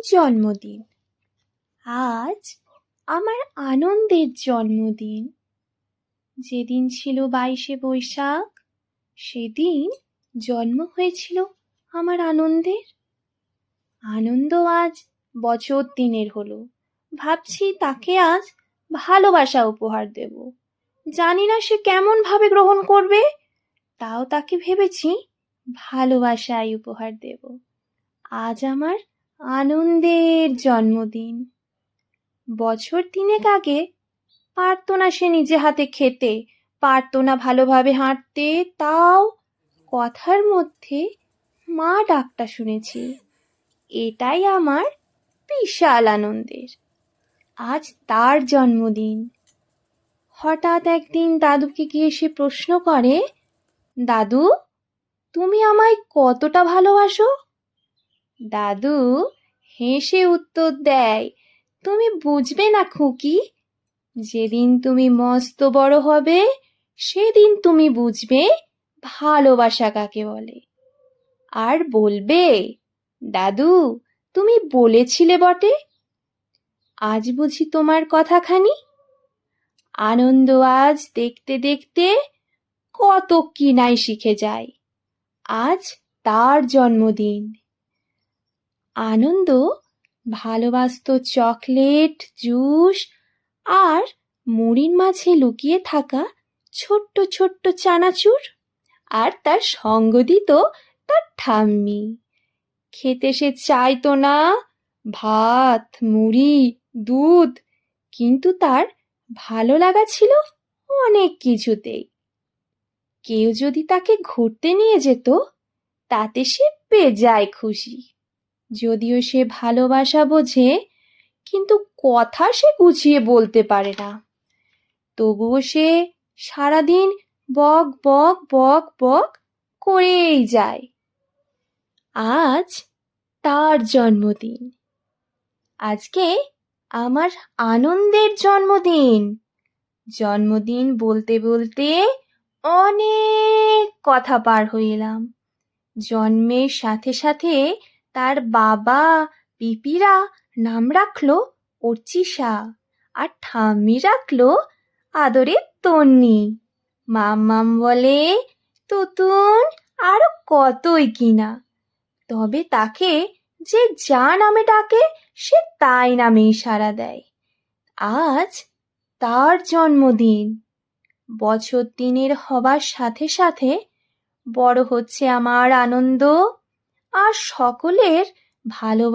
জন্মদিন। আজ আমার আনন্দের জন্মদিন। যেদিন ছিল 22শে বৈশাখ, সেদিন জন্ম হয়েছিল আমার আনন্দের। আনন্দ আজ বছর 3 হলো। ভাবছি তাকে আজ ভালোবাসা উপহার দেব। জানি না সে কেমন ভাবে গ্রহণ করবে, তাও তাকে ভেবেছি ভালোবাসাই উপহার দেব। আজ আমার আনন্দের জন্মদিন। বছর 3 আগে পারতো না সে নিজে হাতে খেতে, পারতো না ভালোভাবে হাঁটতে, তাও কথার মধ্যে মা ডাকটা শুনেছি। এটাই আমার বিশাল আনন্দের। আজ তার জন্মদিন। হঠাৎ একদিন দাদুকে গিয়ে সে প্রশ্ন করে, দাদু, তুমি আমায় কতটা ভালোবাসো? দাদু হেসে উত্তর দেয়, তুমি বুঝবে না খুকি, যেদিন তুমি মস্ত বড় হবে সেদিন তুমি বুঝবে ভালোবাসা কাকে বলে। আর বলবে, দাদু তুমি বলেছিলে বটে, আজ বুঝি তোমার কথাখানি। আনন্দ আজ দেখতে দেখতে কত কি নাই শিখে যায়। আজ তার জন্মদিন। আনন্দ ভালোবাসতো চকলেট, জুস আর মুড়ির মাঝে লুকিয়ে থাকা ছোট্ট ছোট্ট চানাচুর। আর তার সঙ্গ দিত তার ঠাম্মি। খেতে সে চাইতো না ভাত, মুড়ি, দুধ, কিন্তু তার ভালো লাগা ছিল অনেক কিছুতেই। কেউ যদি তাকে ঘুরতে নিয়ে যেত, তাতে সে বেজায় খুশি। যদিও সে ভালোবাসা বোঝে, কিন্তু কথা সে গুছিয়ে বলতে পারে না। তবুও সে সারাদিন বক বক বক বক করেই যায়। আজ তার জন্মদিন। আজকে আমার আনন্দের জন্মদিন। জন্মদিন বলতে বলতে অনেক কথা পার হয়ে এলাম। জন্মের সাথে সাথে তার বাবা পিপিরা নাম রাখলো অর্চিষা, আর ঠাম্মি রাখলো আদরে তন্নি। মাম্মাম বলে তুতুন, আরো কতই কিনা। তবে তাকে যে যা নামে ডাকে সে তাই নামেই সাড়া দেয়। আজ তার জন্মদিন। বছর 3 হবার সাথে সাথে বড় হচ্ছে আমার আনন্দ, আর সকলের ভালোবাসা